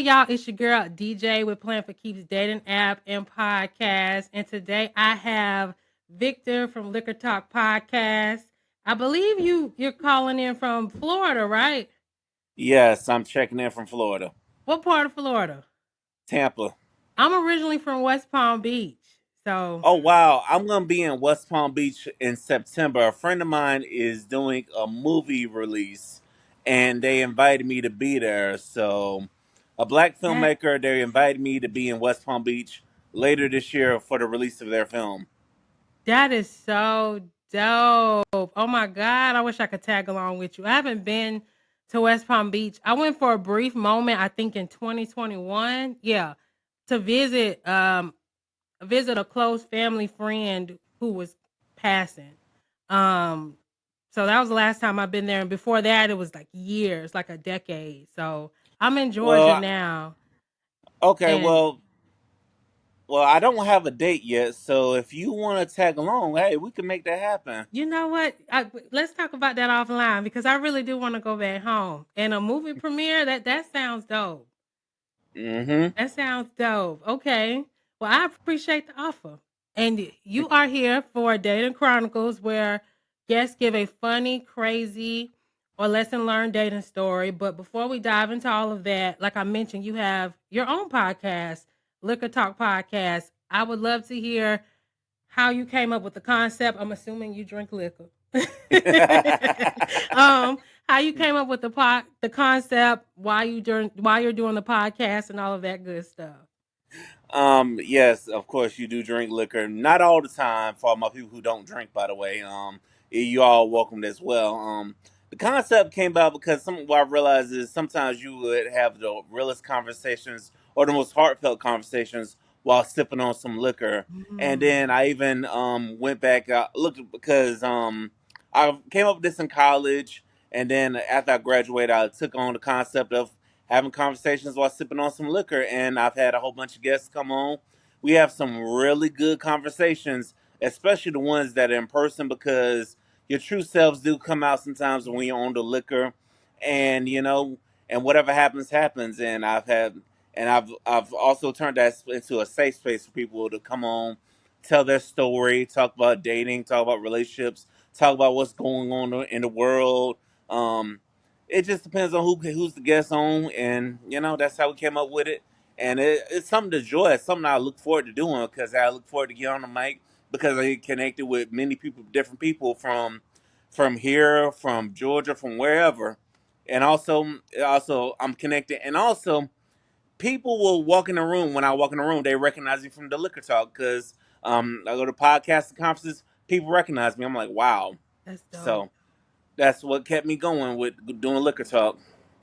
y'all, it's your girl DJ with Plan for Keeps Dating app and podcast. And today I have Victor from Liquor Talk Podcast. I believe you're calling in from Florida, right? Yes, I'm checking in from Florida, What part of Florida? Tampa. I'm originally from West Palm Beach. So Oh wow, I'm gonna be in West Palm Beach in September. A friend of mine is doing a movie release, and they invited me to be there. So, a black that filmmaker, they invited me to be in West Palm Beach later this year for the release of their film. that is so dope. Oh my God. I wish I could tag along with you. I haven't been to West Palm Beach. I went for a brief moment, I think in 2021. Yeah. To visit a close family friend who was passing. Um, so that was the last time I've been there, and before that, it was like years, like a decade. So I'm in Georgia Well, now, okay, and well, I don't have a date yet, so if you want to tag along, hey, we can make that happen. you know what? Let's talk about that offline because I really do want to go back home. And a movie premiere that sounds dope. Mm-hmm. That sounds dope. Okay. Well, I appreciate the offer. And you are here for Dating Chronicles, where guests give a funny, crazy, or lesson learned dating story. But before we dive into all of that, like I mentioned, you have your own podcast, Liquor Talk Podcast. I would love to hear how you came up with the concept. I'm assuming you drink liquor. um, how you came up with the concept, why you're doing the podcast and all of that good stuff. Yes, of course you do drink liquor. Not all the time. For all my people who don't drink, by the way, you all welcomed as well. The concept came about because what I realized is sometimes you would have the realest conversations or the most heartfelt conversations while sipping on some liquor. And Mm. then I even went back, looked because I came up with this in college, and then after I graduated, I took on the concept of having conversations while sipping on some liquor. And I've had a whole bunch of guests come on. We have some really good conversations, especially the ones that are in person, because your true selves do come out sometimes when you're on the liquor, and and whatever happens, happens. And I've also turned that into a safe space for people to come on, tell their story, talk about dating, talk about relationships, talk about what's going on in the world. Um, it just depends on who's the guest on, and that's how we came up with it. And it's something to joy. It's something I look forward to doing because I look forward to getting on the mic because I get connected with many people, different people from here, from Georgia, from wherever, and also I'm connected, and also people will walk in the room. When I walk in the room, they recognize me from the liquor talk because I go to podcasts and conferences. People recognize me. I'm like, wow. That's dope. So that's what kept me going with doing liquor talk.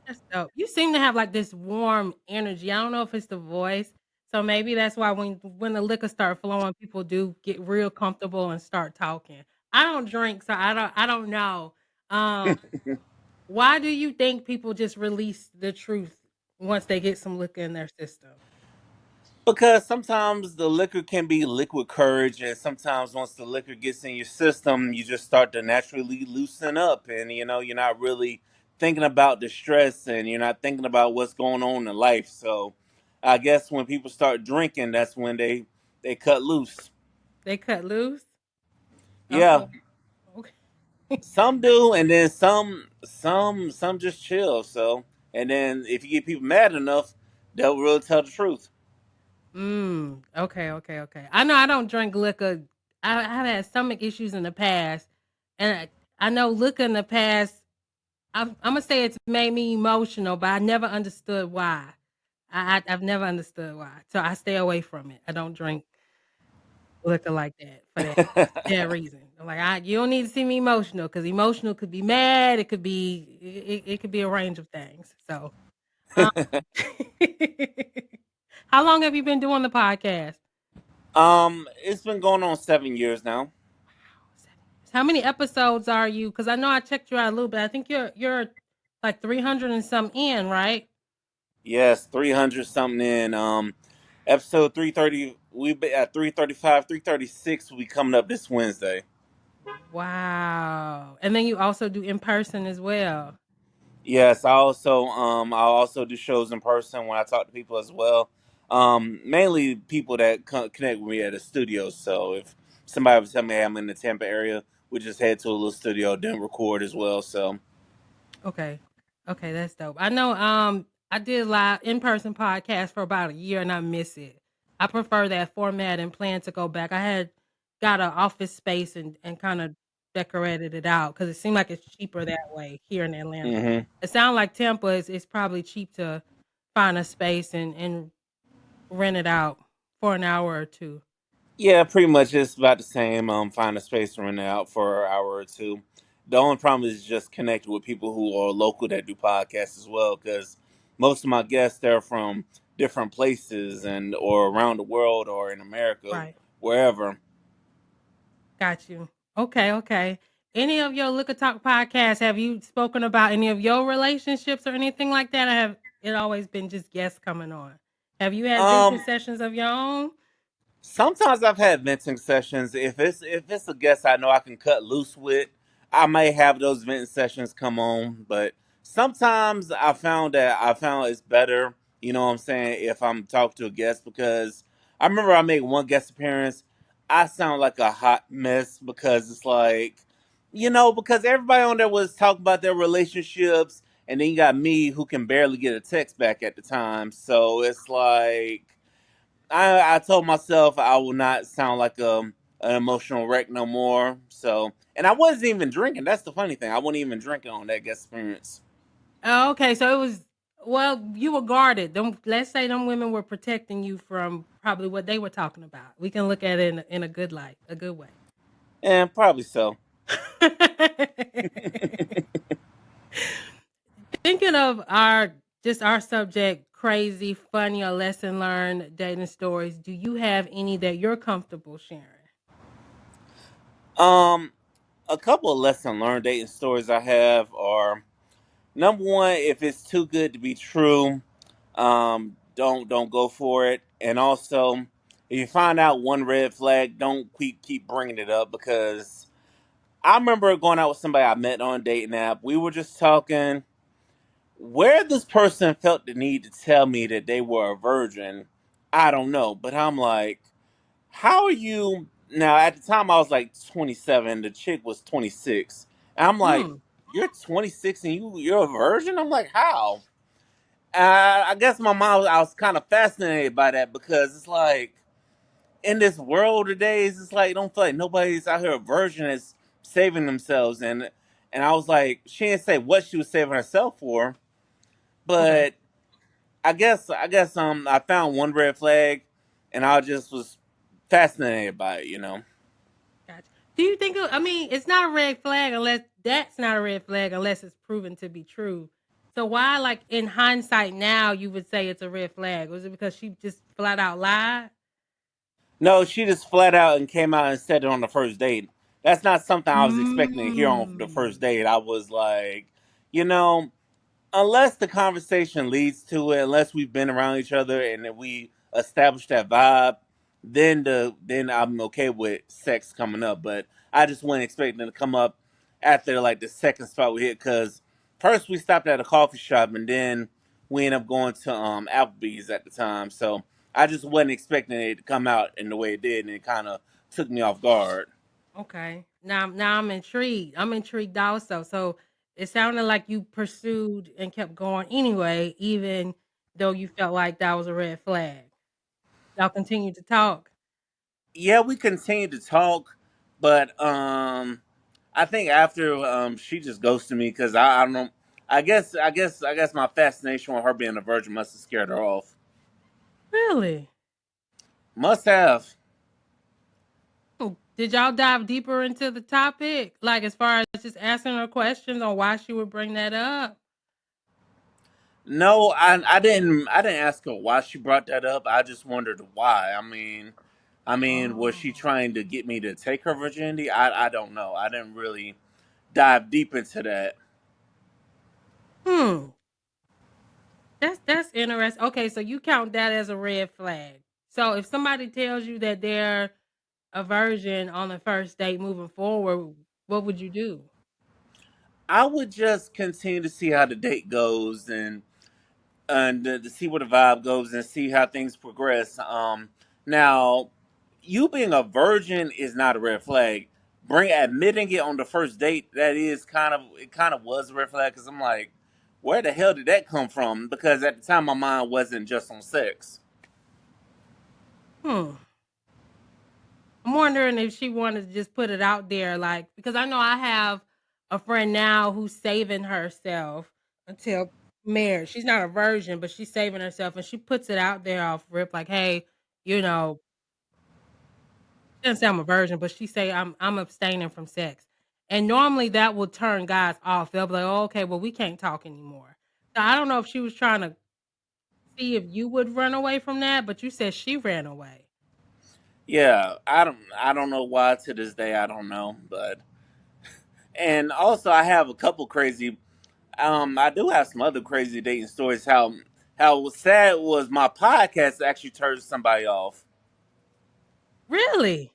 That's dope. You seem to have like this warm energy. I don't know if it's the voice. So maybe that's why when the liquor start flowing, people do get real comfortable and start talking. I don't drink, so I don't know. Um, why do you think people just release the truth once they get some liquor in their system? Because sometimes the liquor can be liquid courage, and sometimes once the liquor gets in your system, you just start to naturally loosen up, and you're not really thinking about the stress, and you're not thinking about what's going on in life. So, I guess when people start drinking, that's when they cut loose. They cut loose? Yeah, Okay. Okay. some do, and then some just chill. So, and then if you get people mad enough, they'll really tell the truth. Okay, okay, okay. I know I don't drink liquor. I've had stomach issues in the past, and I know liquor in the past. I'm gonna say it's made me emotional, but I never understood why. I've never understood why, so I stay away from it. I don't drink liquor like that for that reason. I'm like, you don't need to see me emotional because emotional could be mad. It could be it could be a range of things. So, um, how long have you been doing the podcast? It's been going on 7 years now. Wow, 7 years. How many episodes are you? Because I know I checked you out a little bit. I think you're like 300 and some in, right? Yes, 300 something in. Episode 330. We be at 335, 336. Will be coming up this Wednesday. Wow. And then you also do in person as well. Yes, I also do shows in person when I talk to people as well. Mainly people that connect with me at a studio. So if somebody would tell me, hey, I'm in the Tampa area, we just head to a little studio, then record as well. So Okay. Okay, that's dope. I know I did live in-person podcast for about a year and I miss it. I prefer that format and plan to go back. I had got an office space and kind of decorated it out because it seemed like it's cheaper that way here in Atlanta. hmm It sounds like Tampa is probably cheap to find a space and rent it out for an hour or two. yeah, pretty much it's about the same. Find a space to rent it out for an hour or two. The only problem is just connecting with people who are local that do podcasts as well, because most of my guests they're from different places and or around the world or in America, Right. wherever. Got you. Okay, okay. Any of your Liquor Talk podcasts, have you spoken about any of your relationships or anything like that? Or have it always been just guests coming on? Have you had venting Um, sessions of your own? Sometimes I've had venting sessions. If it's a guest I know I can cut loose with, I may have those venting sessions come on. But sometimes I found it's better, you know what I'm saying, if I'm talking to a guest because I remember I made one guest appearance. I sound like a hot mess because it's like, because everybody on there was talking about their relationships, and then you got me who can barely get a text back at the time. So it's like I told myself I will not sound like an emotional wreck no more. So, and I wasn't even drinking. That's the funny thing. I wasn't even drinking on that guest appearance. Oh, okay, so it was well, you were guarded. Them, let's say them women were protecting you from probably what they were talking about. We can look at it in a good light, a good way. And probably so. Thinking of our subject, crazy, funny, or lesson learned dating stories, do you have any that you're comfortable sharing? Um, a couple of lesson learned dating stories I have are number one, if it's too good to be true, don't go for it. And also, if you find out one red flag, don't keep bringing it up because I remember going out with somebody I met on a dating app. We were just talking. Where this person felt the need to tell me that they were a virgin, I don't know. But I'm like, how are you? Now, at the time, I was like 27. The chick was 26. And I'm like, Mm, you're 26 and you're a virgin? I'm like, how? I guess I was kind of fascinated by that because it's like, in this world today, it's just like, don't feel like nobody's out here a virgin is saving themselves. And I was like, she didn't say what she was saving herself for, okay, but I guess I found one red flag, and I just was fascinated by it. gotcha. Do you think? I mean, it's not a red flag unless that's not a red flag unless it's proven to be true. So why, like in hindsight, now you would say it's a red flag? Was it because she just flat out lied? No, she just flat out and came out and said it on the first date. That's not something I was expecting to hear on the first Mm. date. I was like, you know, unless the conversation leads to it, unless we've been around each other and that we establish that vibe, then I'm okay with sex coming up. But I just wasn't expecting it to come up after like the second spot we hit because first we stopped at a coffee shop and then we ended up going to Applebee's at the time. So I just wasn't expecting it to come out in the way it did, and it kind of took me off guard. Okay. Now I'm intrigued. I'm intrigued also. So it sounded like you pursued and kept going anyway, even though you felt like that was a red flag. Y'all continued to talk. Yeah, we continued to talk, but I think after she just ghosted me because I don't know. I guess my fascination with her being a virgin must have scared her off. Really? Must have. Did y'all dive deeper into the topic? Like as far as just asking her questions on why she would bring that up? No, I didn't ask her why she brought that up. I just wondered why. I mean, was she Oh. trying to get me to take her virginity? I don't know. I didn't really dive deep into that. Hmm. That's interesting. Okay, so you count that as a red flag. So if somebody tells you that they're a virgin on the first date moving forward, what would you do? I would just continue to see how the date goes and to see where the vibe goes and see how things progress. Now, you being a virgin is not a red flag. Bring admitting it on the first date, that is kind of was a red flag because I'm like, where the hell did that come from? Because at the time my mind wasn't just on sex. Hmm. I'm wondering if she wanted to just put it out there, like because I know I have a friend now who's saving herself until marriage. She's not a virgin, but she's saving herself, and she puts it out there off rip, like, "Hey, you know, she doesn't say I'm a virgin, but she say I'm abstaining from sex." And normally that will turn guys off. They'll be like, "Oh, okay, well, we can't talk anymore." So I don't know if she was trying to see if you would run away from that, but you said she ran away. Yeah, I don't know why to this day I don't know, but and also I have a couple crazy I do have some other crazy dating stories. How sad was my podcast actually turned somebody off. Really?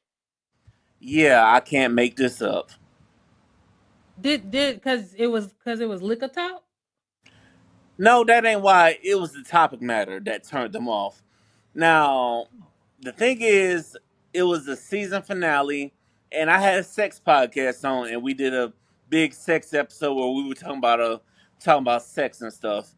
Yeah, I can't make this up. Did because it was liquor talk? No, that ain't why. It was the topic matter that turned them off. Now, the thing is, it was the season finale, and I had a sex podcast on, and we did a big sex episode where we were talking about sex and stuff.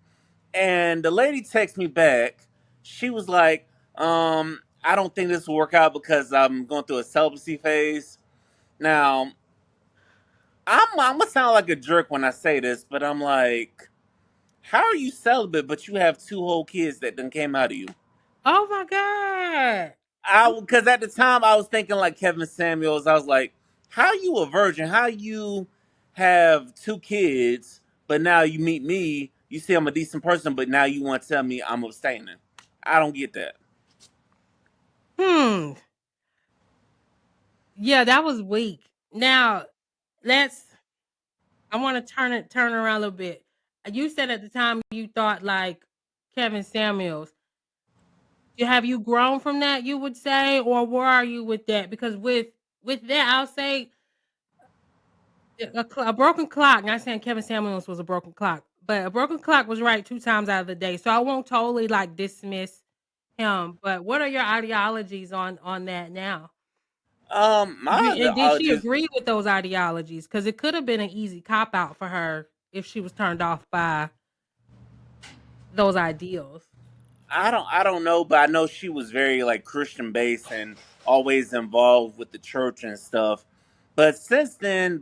And the lady texted me back. She was like, I don't think this will work out because I'm going through a celibacy phase. Now, I'm gonna sound like a jerk when I say this, but I'm like, how are you celibate, but you have two whole kids that done came out of you? Oh my god. Because at the time I was thinking like Kevin Samuels. I was like, how you a virgin? How you have two kids, but now you meet me, you say I'm a decent person, but now you want to tell me I'm abstaining? I don't get that. Hmm. Yeah, that was weak. Now, let's I wanna turn around a little bit. You said at the time you thought like Kevin Samuels. Have you grown from that, you would say, or where are you with that? Because with that, I'll say a broken clock, not saying Kevin Samuels was a broken clock, but a broken clock was right 2 times out of the day, so I won't totally, like, dismiss him, but what are your ideologies on that now? My And did she ideologies. agree with those ideologies? Because it could have been an easy cop out for her if she was turned off by those ideals. I don't know, but I know she was very like Christian based and always involved with the church and stuff. But since then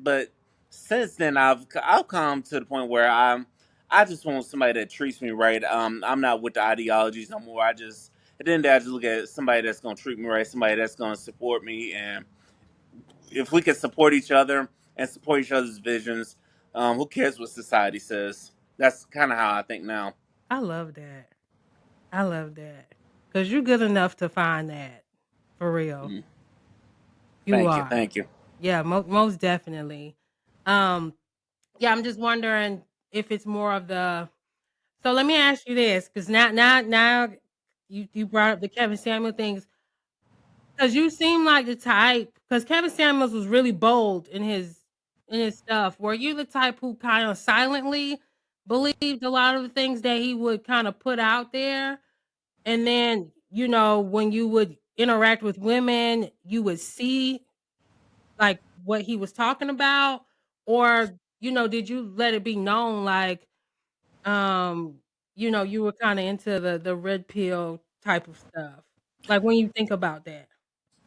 I've come to the point where I just want somebody that treats me right. I'm not with the ideologies no more. I just at the end of the day, I just look at somebody that's gonna treat me right, somebody that's gonna support me, and if we can support each other and support each other's visions, who cares what society says? That's kind of how I think now. I love that. I love that. Because 'cause you're good enough to find that, for real. Mm, You thank you, are. thank you. Yeah, most definitely. Um, yeah, I'm just wondering if it's more of the so let me ask you this, because now you brought up the Kevin Samuel things, because you seem like the type because Kevin Samuels was really bold in his stuff. Were you the type who kind of silently believed a lot of the things that he would kind of put out there? And then, when you would interact with women, you would see like what he was talking about? Or, did you let it be known like, um, you were kinda into the red pill type of stuff? Like when you think about that.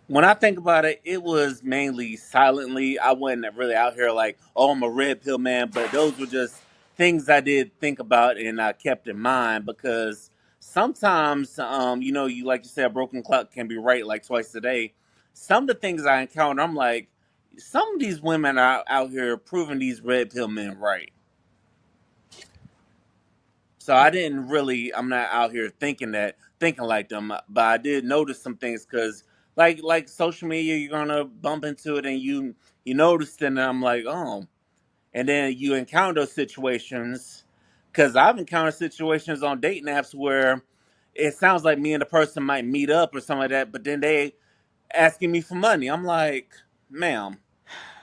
When I think about it, it was mainly silently. I wasn't really out here like, oh, I'm a red pill man, but those were just things I did think about and I kept in mind because sometimes, you like you said, a broken clock can be right like twice a day. Some of the things I encounter, I'm like, some of these women are out here proving these red pill men right. So I didn't really. I'm not out here thinking like them, but I did notice some things because, like social media, you're gonna bump into it and you notice it, and I'm like, oh, and then you encounter those situations because I've encountered situations on dating apps where it sounds like me and the person might meet up or something like that, but then they asking me for money. I'm like, ma'am,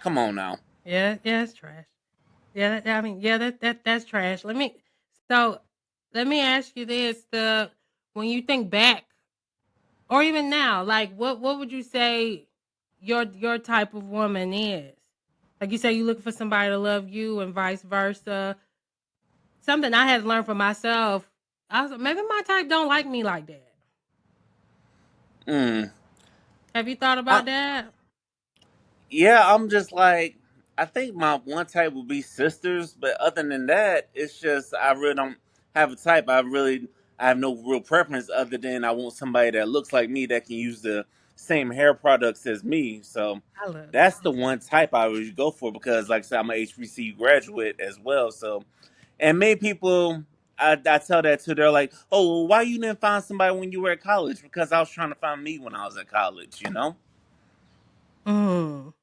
come on now. Yeah, yeah, it's trash. Yeah, I mean, yeah, that's trash. So let me ask you this: the when you think back, or even now, like what would you say your type of woman is? Like you say, you looking for somebody to love you, and vice versa. Something I had to learn for myself. I was maybe my type don't like me like that. Mm. Have you thought about that? Yeah, I'm just like, I think my one type would be sisters, but other than that, it's just I really don't have a type. I have no real preference other than I want somebody that looks like me that can use the same hair products as me. So I love that. that's the one type I would go for because, like I said, I'm an HBCU graduate as well. So, and many people. I tell that to they're like, oh, well, why you didn't find somebody when you were at college? Because I was trying to find me when I was at college, you know? Mm.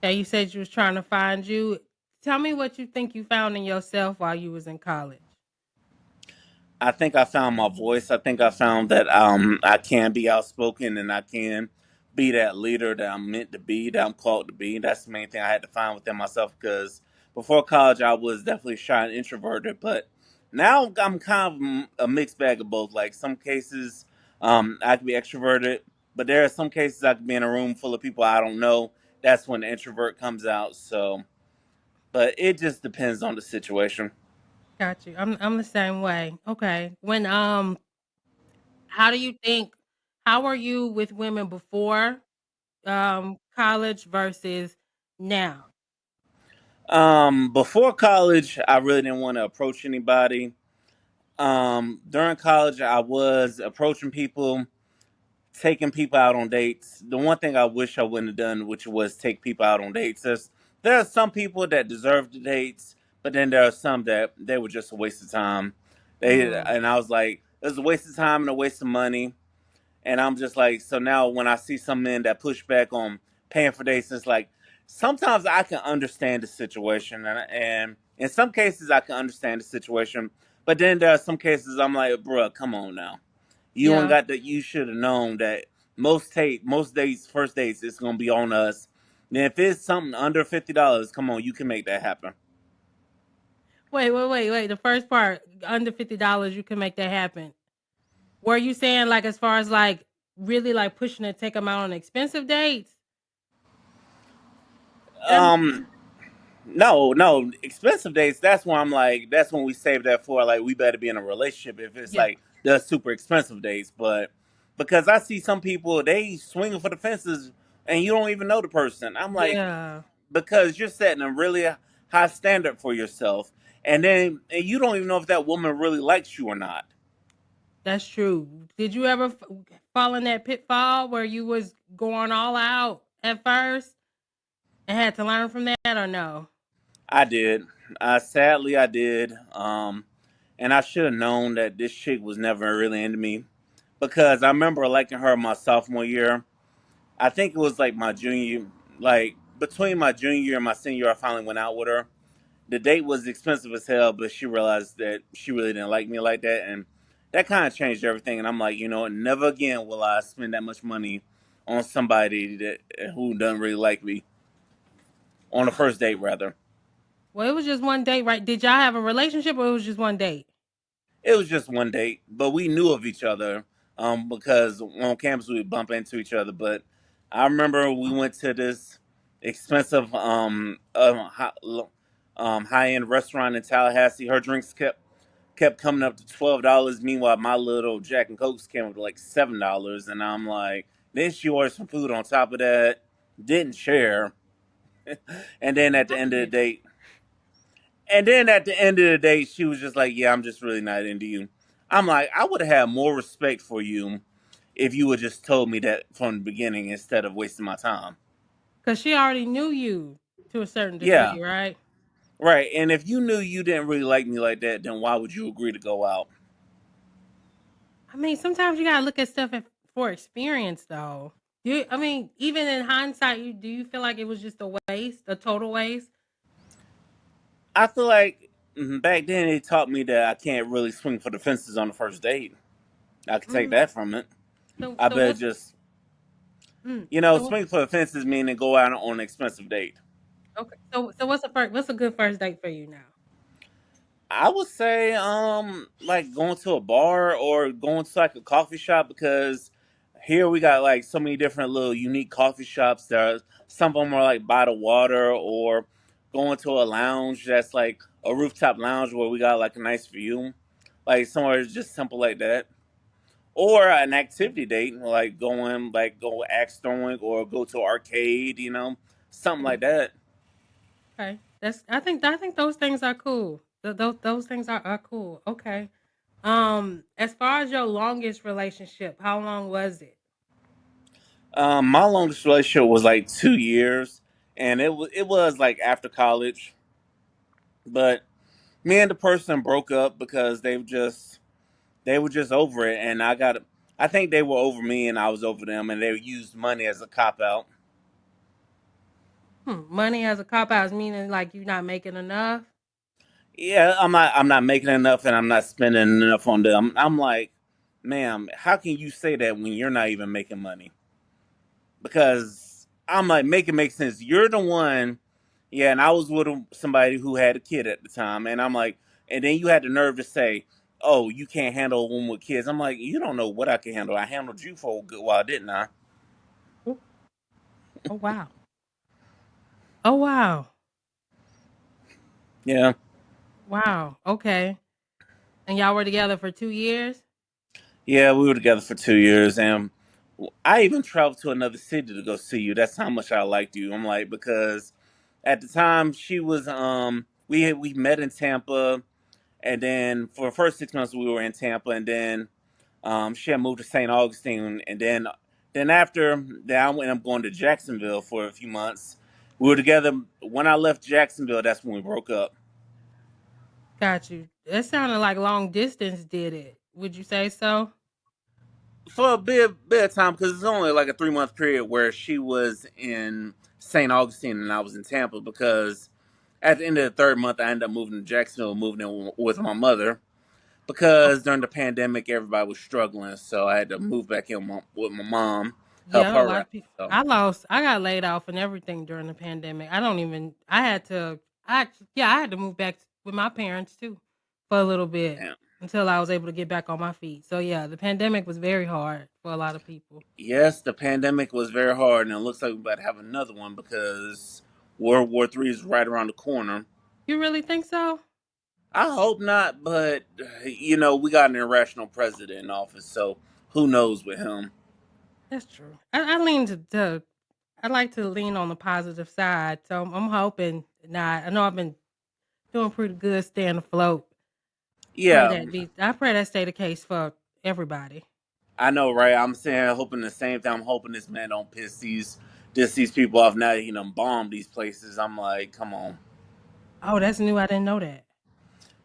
Yeah, you said you was trying to find you. Tell me what you think you found in yourself while you was in college. I think I found my voice. I think I found that I can be outspoken and I can be that leader that I'm meant to be, that I'm called to be. That's the main thing I had to find within myself because before college I was definitely shy and introverted, but now I'm kind of a mixed bag of both. Like some cases I can be extroverted, but there are some cases I can be in a room full of people I don't know. That's when the introvert comes out. So, but it just depends on the situation. Got you. I'm the same way. Okay. How do you think how are you with women before college versus now? Before college, I really didn't want to approach anybody. During college, I was approaching people, taking people out on dates. The one thing I wish I wouldn't have done, which was take people out on dates, is there are some people that deserve the dates, but then there are some that they were just a waste of time. Mm, And I was like, it was a waste of time and a waste of money. And I'm just like, so now when I see some men that push back on paying for dates, it's like sometimes I can understand the situation, and in some cases I can understand the situation, but then there are some cases I'm like, bruh, come on now, you ain't yeah. got that. You should have known that most dates, first dates, it's gonna be on us. Then if it's something under $50, come on, you can make that happen. Wait. The first part, under $50, you can make that happen. Were you saying like as far as like really like pushing to take them out on expensive dates? That Um, No, no, expensive dates. That's when I'm like, that's when we save that for. Like, we better be in a relationship if it's yeah. like the super expensive dates. But because I see some people, they swinging for the fences, and you don't even know the person. I'm like, Yeah. because you're setting a really high standard for yourself, and you don't even know if that woman really likes you or not. That's true. Did you ever fall in that pitfall where you was going all out at first and had to learn from that or no? I did. Sadly, I did. And I should have known that this chick was never really into me because I remember liking her my sophomore year. I think it was like my junior, like between my junior year and my senior year, I finally went out with her. The date was expensive as hell, but she realized that she really didn't like me like that, and that kind of changed everything. And I'm like, you know, what, never again will I spend that much money on somebody that who doesn't really like me on the first date, rather. Well, it was just one date, right? Did y'all have a relationship or it was just one date? It was just one date, but we knew of each other because on campus we would bump into each other. But I remember we went to this expensive high end restaurant in Tallahassee. Her drinks kept coming up to $12. Meanwhile, my little Jack and Cokes came up to like $7, and I'm like, then she ordered some food on top of that, didn't share, and then at the I end could of the get that. date, and then at the end of the day, she was just like, "Yeah, I'm just really not into you." I'm like, I would have had more respect for you if you would just told me that from the beginning instead of wasting my time. Cause she already knew you to a certain Yeah, degree, right? right. And if you knew you didn't really like me like that, then why would you agree to go out? I mean, sometimes you gotta look at stuff for experience, though. I mean, even in hindsight, do you feel like it was just a waste, a total waste? I feel like back then it taught me that I can't really swing for the fences on the first date. I could take Mm, that from it. so, I so better what's just, you know, so? swing for the fences meaning go out on an expensive date. Okay. So what's a good first date for you now? I would say like going to a bar or going to like a coffee shop, because here we got like so many different little unique coffee shops. Some of them are like by the water, or going to a lounge that's like a rooftop lounge where we got like a nice view, like somewhere just simple like that. Or an activity date, like go axe throwing or go to arcade, something like Mhm. that. Okay. I think those things are cool. Those things are cool. Okay. As far as your longest relationship, how long was it? My longest relationship was like 2 years, and it was like after college. But me and the person broke up because they were just over it, and I think they were over me and I was over them, and they used money as a cop out. Money as a cop out, meaning like you not making enough. Yeah, I'm not making enough, and I'm not spending enough on them. I'm like, ma'am, how can you say that when you're not even making money? Because I'm like, make it make sense. You're the one. Yeah, and I was with somebody who had a kid at the time, and I'm like, and then you had the nerve to say, "Oh, you can't handle a woman with kids." I'm like, you don't know what I can handle. I handled you for a good while, didn't I? Oh, oh wow. Oh wow. Yeah, Wow. Okay. And y'all were together for 2 years? yeah, we were together for 2 years, and I even traveled to another city to go see you. That's how much I liked you. I'm like, because at the time she was we met in Tampa, and then for the first 6 months we were in Tampa, and then she had moved to St. Augustine, and then after that, I went up going to Jacksonville for a few months. We were together. When I left Jacksonville, that's when we broke up. Got you. That sounded like long distance did it. Would you say so? For a bit of time, because it's only like a 3 month period where she was in St. Augustine and I was in Tampa. Because at the end of the third month, I ended up moving to Jacksonville, moving in with my mother. Because during the pandemic, everybody was struggling, so I had to move back in with my mom, help Yeah, a her lot out. of people. So I got laid off and everything during the pandemic. I don't even. I had to. I had to move back with my parents too for a little bit yeah. until I was able to get back on my feet. So yeah, the pandemic was very hard for a lot of people. Yes, the pandemic was very hard, and it looks like we're about to have another one because World War III is right around the corner. You really think so? I hope not, but we got an irrational president in office, so who knows with him? That's true. I lean to I like to lean on the positive side. So I'm hoping not. I know I've been doing pretty good staying afloat. Yeah, I pray that stay the case for everybody. I know, right? I'm saying, hoping the same thing. I'm hoping this man don't piss these people off. Now that he done bombed these places, I'm like, come on. Oh, that's new. I didn't know that.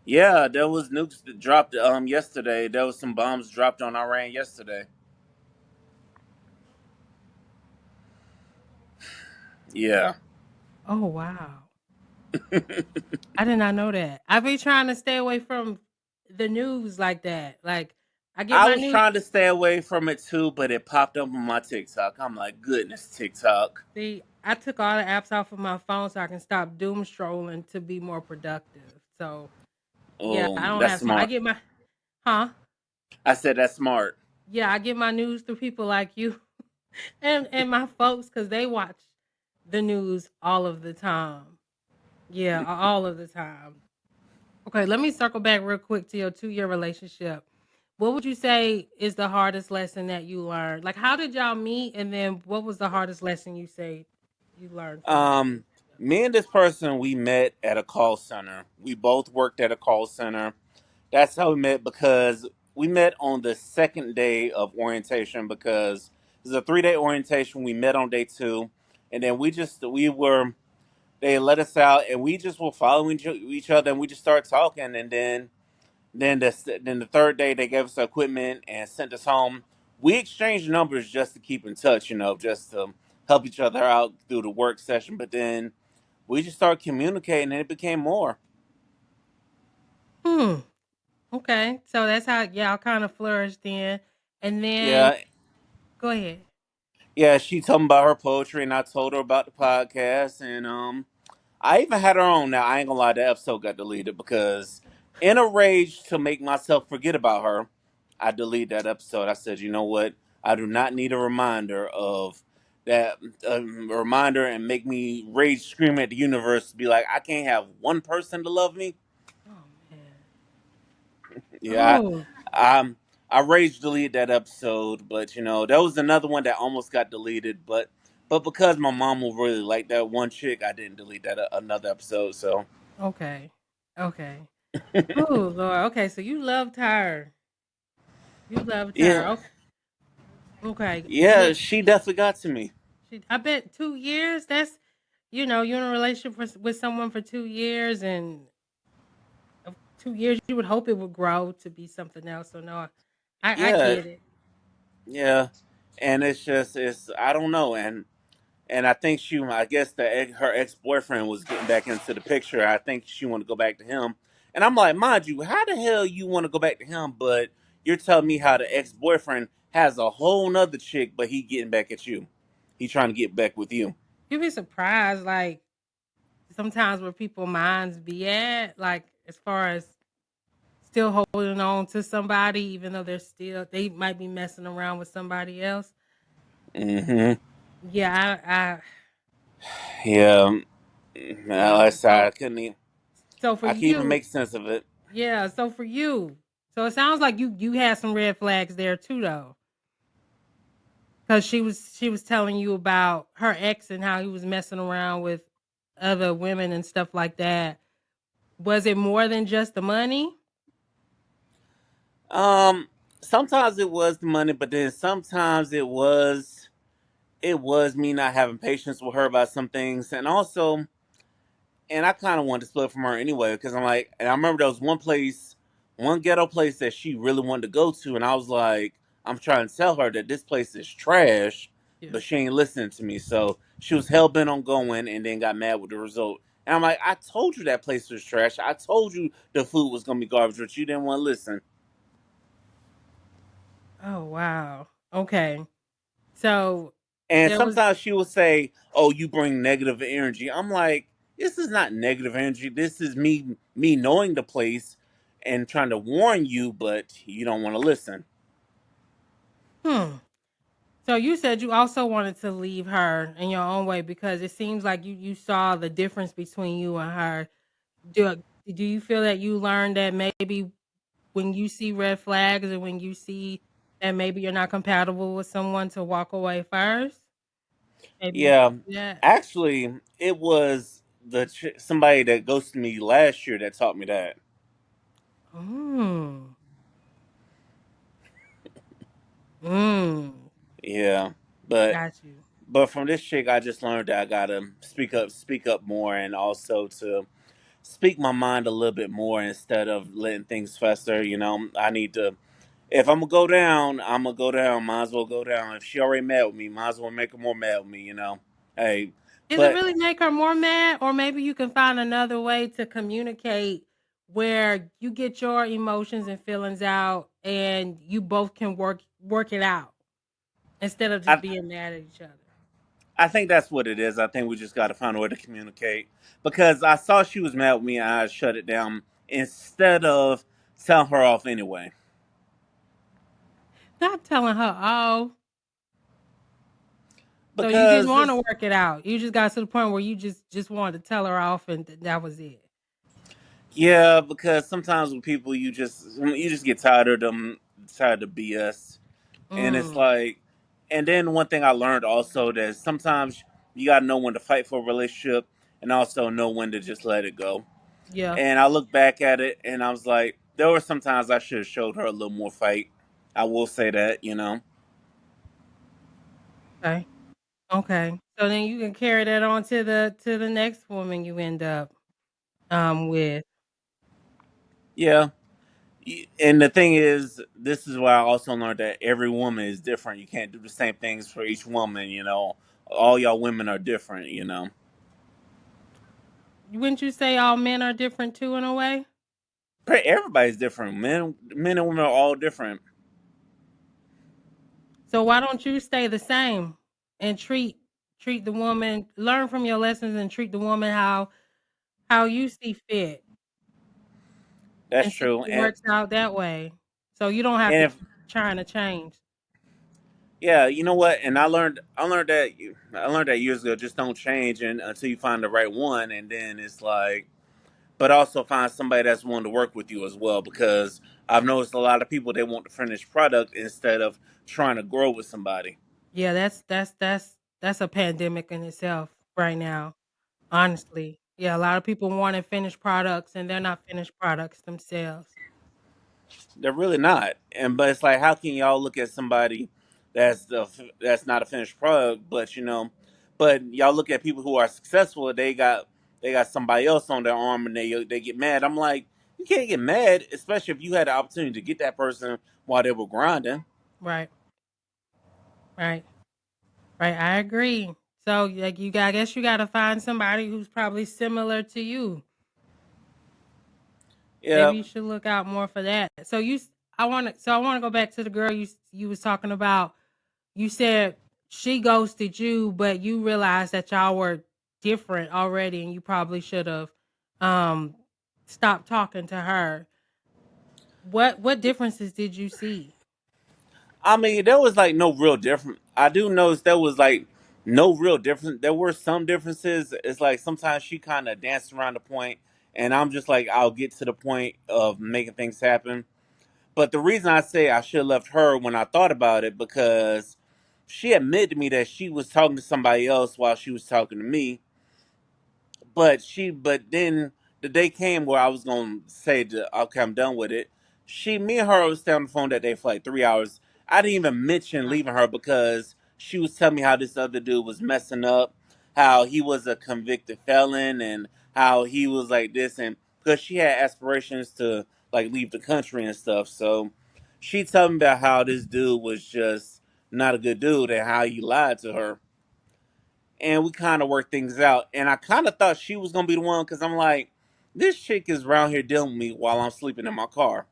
Yeah, there was nukes that dropped yesterday. There was some bombs dropped on Iran yesterday. Yeah. Oh wow. I did not know that. I be trying to stay away from the news like that. Like I get I my was news. trying to stay away from it too, but it popped up on my TikTok. I'm like, goodness, TikTok. See, I took all the apps off of my phone so I can stop doom strolling to be more productive. So yeah, Oh, I don't that's have time. I smart. get my huh? I said that's smart. Yeah, I get my news through people like you and my folks because they watch the news all of the time. Yeah, all of the time. Okay, let me circle back real quick to your 2 year relationship. What would you say is the hardest lesson that you learned? Like, how did y'all meet? And then what was the hardest lesson you say you learned from that Um, relationship? Me and this person, we met at a call center. We both worked at a call center. That's how we met, because we met on the second day of orientation, because it was a 3 day orientation. We met on day two, and then we were they let us out, and we just were following each other, and we just started talking, and then the third day they gave us the equipment and sent us home. We exchanged numbers just to keep in touch, just to help each other out through the work session. But then we just started communicating, and it became more. Hmm. Okay. So that's how y'all kind of flourished then. And then Yeah, go ahead. yeah. She told me about her poetry, and I told her about the podcast, and I even had her on. Now I ain't gonna lie, the episode got deleted because, in a rage to make myself forget about her, I deleted that episode. I said, you know what? I do not need a reminder of that. A reminder and make me rage scream at the universe to be like, I can't have one person to love me. Oh man. Yeah, Oh, I rage deleted that episode, but that was another one that almost got deleted, but because my mom will really like that one chick, I didn't delete that another episode. So okay. Okay. Oh Lord. Okay, so you loved her. You loved her. yeah, Okay. Okay. yeah, she definitely got to me. I bet 2 years. That's you're in a relationship with someone for 2 years, and 2 years you would hope it would grow to be something else. So no, I Yeah, get it. yeah, and it's I don't know, and I think I guess her ex boyfriend was getting back into the picture. I think she wanted to go back to him, and I'm like, mind you, how the hell you want to go back to him? But you're telling me how the ex boyfriend has a whole nother chick, but he getting back at you. He trying to get back with you. You'd be surprised, like sometimes where people minds be at, like as far as still holding on to somebody, even though they might be messing around with somebody else. Mm-hmm. Yeah, Yeah. Like yeah. I said, So for I can even you, make sense of it. yeah. So for you, so it sounds like you had some red flags there too, though, because she was telling you about her ex and how he was messing around with other women and stuff like that. Was it more than just the money? Um, Sometimes it was the money, but then sometimes it was me not having patience with her about some things, and I kind of wanted to split from her anyway because I'm like, and I remember there was one ghetto place that she really wanted to go to, and I was like, I'm trying to tell her that this place is trash, Yeah. but she ain't listening to me. So she was hell bent on going, and then got mad with the result. And I'm like, I told you that place was trash. I told you the food was gonna be garbage, but you didn't want to listen. Oh wow. Okay. So And there was sometimes she will say, "Oh, you bring negative energy." I'm like, "This is not negative energy. This is me knowing the place and trying to warn you, but you don't want to listen." hmm. So you said you also wanted to leave her in your own way because it seems like you saw the difference between you and her. Do do you feel that you learned that maybe when you see red flags and when you see that maybe you're not compatible with someone to walk away first? Maybe you Yeah, do that. actually, it was somebody that ghosted me last year that taught me that. Mm. Mm. Yeah, but Got you. but from this chick, I just learned that I gotta speak up more, and also to speak my mind a little bit more instead of letting things fester. I need to. If I'm gonna go down, I'm gonna go down. Might as well go down. If she already mad with me, might as well make her more mad with me. Hey, Does it but really make her more mad? Or maybe you can find another way to communicate where you get your emotions and feelings out and you both can work it out instead of just I being mad at each other. I think that's what it is. I think we just got to find a way to communicate because I saw she was mad with me and I shut it down instead of telling her off anyway. Not telling her, oh, so you didn't Because want to this, work it out. You just got to the point where you just wanted to tell her off and that was it. yeah, because sometimes with people you just get tired of them, tired of BS. And it's Mm, like, and then one thing I learned also that sometimes you got to know when to fight for a relationship and also know when to just let it go. yeah. And I look back at it and I was like, there were some times I should have showed her a little more fight. I will say that. Okay. Okay. So then you can carry that on to the next woman you end up with. Yeah. And the thing is, this is why I also learned that every woman is different. You can't do the same things for each woman. All y'all women are different. Wouldn't you say all men are different too in a way? Everybody's different. Men and women are all different. So why don't you stay the same and treat the woman, learn from your lessons and treat the woman how how you see fit, That's and see true. if it works out that way. So you don't have And to if keep trying to change. yeah, you know what? And I learned that years ago. Just don't change and until you find the right one, and then it's like, but also find somebody that's willing to work with you as well. Because I've noticed a lot of people they want the finished product instead of trying to grow with somebody. Yeah, that's a pandemic in itself right now, honestly. Yeah, a lot of people wanting finished products, and they're not finished products themselves. They're really not. And but it's like, how can y'all look at somebody that's not a finished product, but but y'all look at people who are successful. They got somebody else on their arm, and they get mad. I'm like, you can't get mad, especially if you had the opportunity to get that person while they were grinding. Right, right, right. I agree. So, like, I guess you got to find somebody who's probably similar to you. Yeah, Maybe you should look out more for that. So I want to go back to the girl you was talking about. You said she ghosted you, but you realized that y'all were different already, and you probably should have um stopped talking to her. What differences did you see? I mean, there was like no real difference. I do notice there was like no real difference. There were some differences. It's like sometimes she kind of danced around the point, and I'm just like, I'll get to the point of making things happen. But the reason I say I should have left her when I thought about it, because she admitted to me that she was talking to somebody else while she was talking to me, but then the day came where I was gonna say okay, I'm done with it. Me and her would stay on the phone that day for like 3 hours. I didn't even mention Wow. leaving her because she was telling me how this other dude was messing up, how he was a convicted felon, and how he was like this, and because she had aspirations to like leave the country and stuff. So she told me about how this dude was just not a good dude and how he lied to her, and we kind of worked things out. And I kind of thought she was gonna be the one because I'm like, this chick is around here dealing with me while I'm sleeping in my car.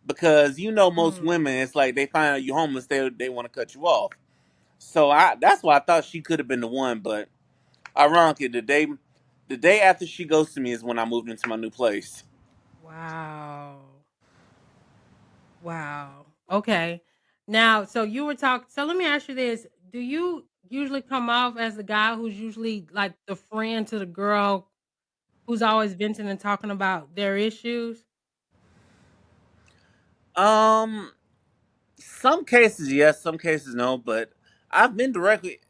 Because most Hmm. women, it's like they find out you homeless, they want to cut you off. So I that's why I thought she could have been the one. But ironically, the day after she goes to me is when I moved into my new place. Wow. Wow. Okay. Now, so you were talking. So let me ask you this: do you usually come off as the guy who's usually like the friend to the girl who's always venting and talking about their issues? Um, some cases yes, some cases no. But I've been directly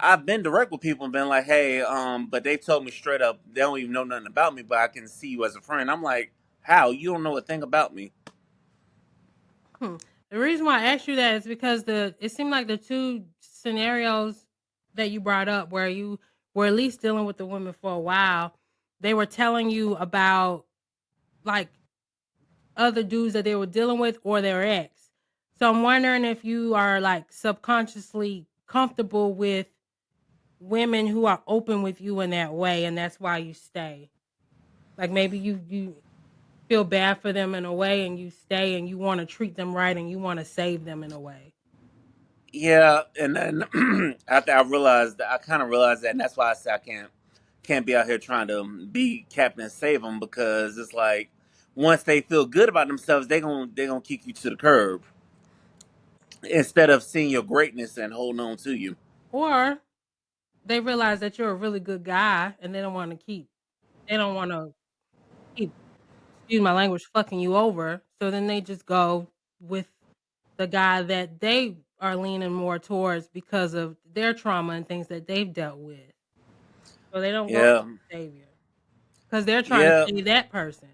I've been direct with people and been like, hey, but they told me straight up they don't even know nothing about me, but I can see you as a friend. I'm like, how? You don't know a thing about me. Hmm. The reason why I asked you that is because it seemed like the two scenarios that you brought up, where you were at least dealing with the women for a while, they were telling you about like other dudes that they were dealing with or their ex. So I'm wondering if you are like subconsciously comfortable with women who are open with you in that way, and that's why you stay. Like maybe you feel bad for them in a way, and you stay, and you want to treat them right, and you want to save them in a way. Yeah, and then after I realized that, I kind of realized that, and that's why I say I can't be out here trying to be Captain and save them, because it's like once they feel good about themselves, they gonna kick you to the curb instead of seeing your greatness and holding on to you. Or they realize that you're a really good guy, and they don't want to keep, excuse my language, fucking you over. So then they just go with the guy that they are leaning more towards because of their trauma and things that they've dealt with. So they don't go with Yeah, the savior because they're trying to yeah, save that person.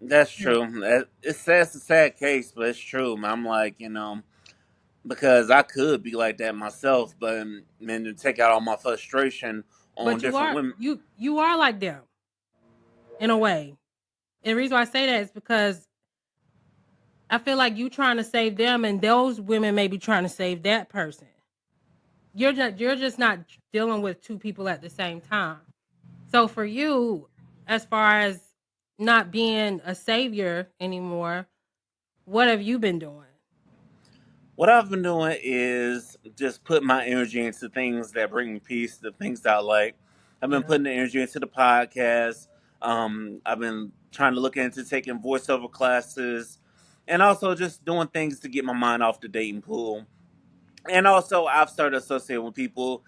that's Yeah. true. It's a sad case, but it's true. I'm like, because I could be like that myself, but then to take out all my frustration on But different women. you are like them in a way. And the reason why I say that is because I feel like you trying to save them, and those women may be trying to save that person. You're just not dealing with two people at the same time. So for you, as far as not being a savior anymore, what have you been doing? What I've been doing is just put my energy into things that bring me peace, the things that I like. I've been Yeah. putting the energy into the podcast. I've been trying to look into taking voiceover classes, and also just doing things to get my mind off the dating pool. And also, I've started associating with people,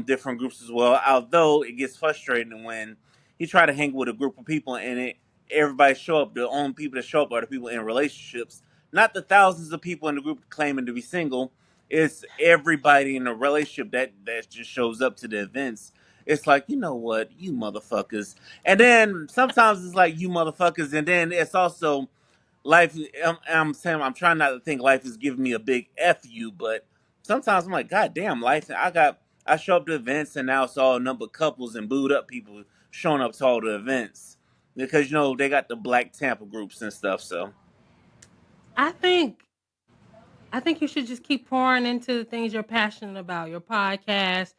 different groups as well. Although it gets frustrating when you try to hang with a group of people and everybody show up. The only people that show up are the people in relationships, not the thousands of people in the group claiming to be single. It's everybody in a relationship that just shows up to the events. It's like, you know what, you motherfuckers. And then sometimes it's like, you motherfuckers, and then it's also life. I'm saying, I'm trying not to think life is giving me a big f you, but sometimes I'm like, god damn, life. I show up to events and now it's all a number of couples and booed up people showing up to all the events because they got the Black Tampa groups and stuff. So I think I think you should just keep pouring into the things you're passionate about. Your podcast,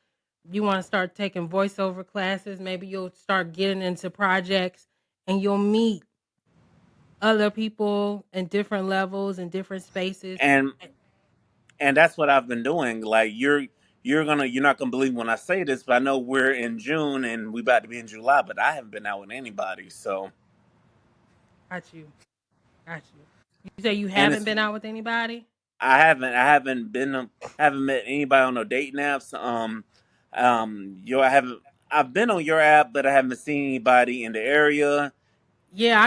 you want to start taking voiceover classes, maybe you'll start getting into projects and you'll meet other people in different levels and different spaces. and Eh, and that's what I've been doing. Like you're not gonna believe when I say this, but I know we're in June and we about to be in July, but I haven't been out with anybody. So Got you. Got you. You say you and haven't it's been out with anybody? I haven't met anybody on no dating apps. I've been on your app, but I haven't seen anybody in the area. Yeah,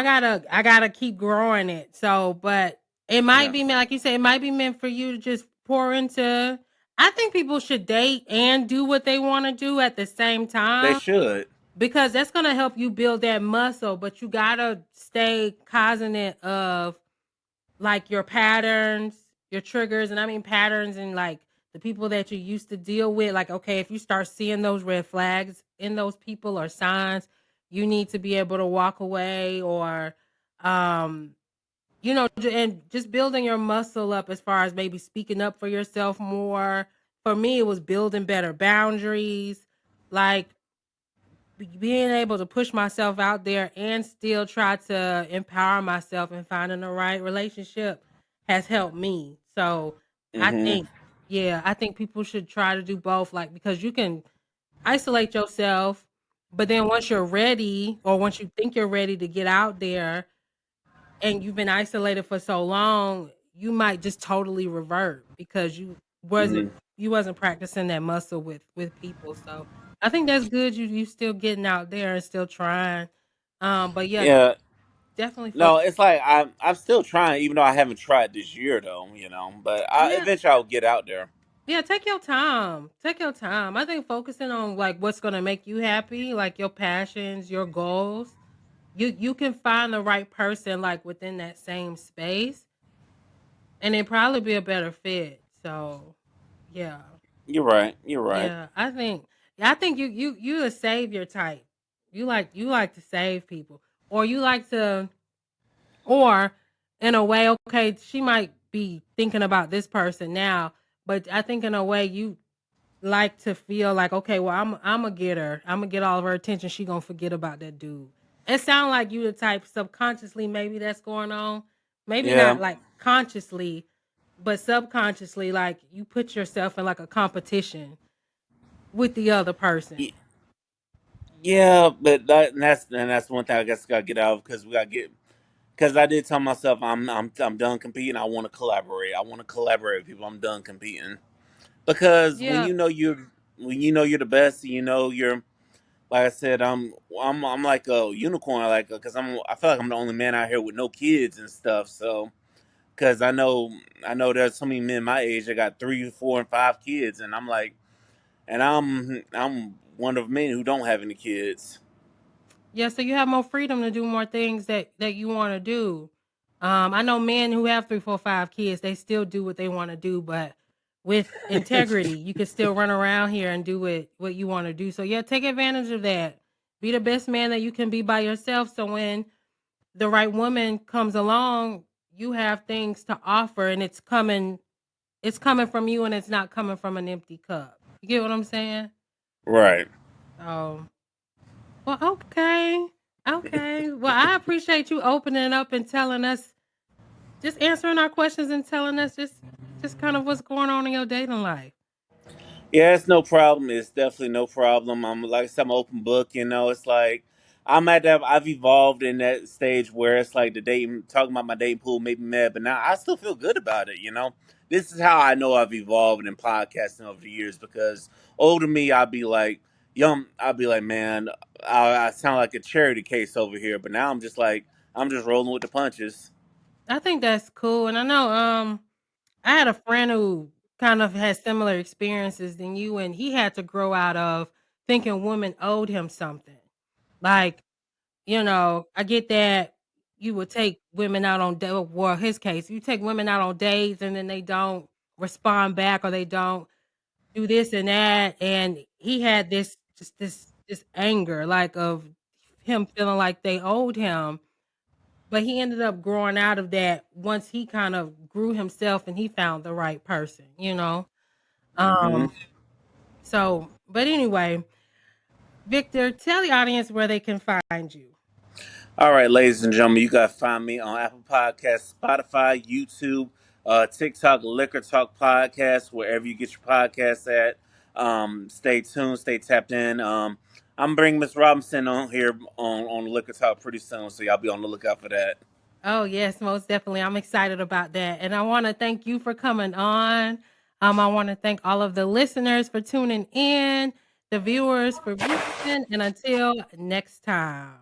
I gotta keep growing it. So, but it might Yeah, be meant, like you say, it might be meant for you to just pour into. I think people should date and do what they want to do at the same they time should. because that's gonna help you build that muscle. But you gotta stay cognizant of like your patterns, your triggers, and I mean patterns and like the people that you used to deal with. Like, okay, if you start seeing those red flags in those people or signs, you need to be able to walk away or um and just building your muscle up as far as maybe speaking up for yourself more. For me, it was building better boundaries, like being able to push myself out there and still try to empower myself and finding the right relationship has helped me. So I Hmm. think, yeah, I think people should try to do both, like because you can isolate yourself, but then once you're ready or once you think you're ready to get out there and you've been isolated for so long, you might just totally revert because Hmm. you wasn't practicing that muscle with people. So I think that's good. You still getting out there and still trying. But yeah, Yeah. definitely No, focus. it's like I'm still trying, even though I haven't tried this year though. But Yeah, eventually I'll get out there. yeah. Take your time. Take your time. I think focusing on like what's gonna make you happy, like your passions, your goals. You can find the right person like within that same space, and it probably be a better fit. So yeah. You're right. You're right. Yeah, I think you a savior type. You like to save people, or you like to, or in a way, okay, she might be thinking about this person now, but I think in a way you like to feel like, okay, well, I'm gonna get her, I'm gonna get all of her attention. She gonna forget about that dude. It sounds like you the type subconsciously maybe that's going on, maybe Yeah. not like consciously, but subconsciously, like you put yourself in like a competition with the other person. Y- Yeah, but that's one thing I guess I gotta get out of because we gotta get because I did tell myself I'm done competing. I want to collaborate. I want to collaborate with people. I'm done competing because Yeah. when you know you're the best, you know you're like I said, I'm like a unicorn, like because I feel like I'm the only man out here with no kids and stuff. So because I know there's so many men my age that got 3, 4, and 5 kids, and I'm like, and I'm one of many who don't have any kids. Yeah, so you have more freedom to do more things that you want to do. I know men who have 3, 4, 5 kids, they still do what they want to do, but with integrity, you can still run around here and do what you want to do. So yeah, take advantage of that. Be the best man that you can be by yourself. So when the right woman comes along, you have things to offer, and it's coming from you, and it's not coming from an empty cup. You get what I'm saying? Right. So well, okay. Okay. Well, I appreciate you opening up and telling us, just answering our questions and telling us just kind of what's going on in your dating life. Yeah, it's no problem. It's definitely no problem. I'm like I said, I'm an open book. You know, it's like I'm at that. I've evolved in that stage where it's like the dating, talking about my dating pool made me mad, but now I still feel good about it. You know, this is how I know I've evolved in podcasting over the years. Because older me, I'd be like, young, I'd be like, man, I sound like a charity case over here. But now I'm just like, I'm just rolling with the punches. I think that's cool, and I know, I had a friend who kind of had similar experiences than you, and he had to grow out of thinking women owed him something. Like, I get that you would take women out on well, his case, you take women out on dates and then they don't respond back or they don't do this and that, and he had this just this anger, like, of him feeling like they owed him, but he ended up growing out of that once he kind of grew himself and he found the right person, you know? Hmm. Um, but anyway, Victor, tell the audience where they can find you. All right, ladies and gentlemen, you got to find me on Apple Podcasts, Spotify, YouTube, TikTok, Liquor Talk Podcast, wherever you get your podcasts at. Stay tuned, stay tapped in. I'm bringing Miss Robinson on here on Liquor Talk pretty soon, so y'all be on the lookout for that. Oh, yes, most definitely. I'm excited about that. And I want to thank you for coming on. I want to thank all of the listeners for tuning in, the viewers for viewing, and until next time.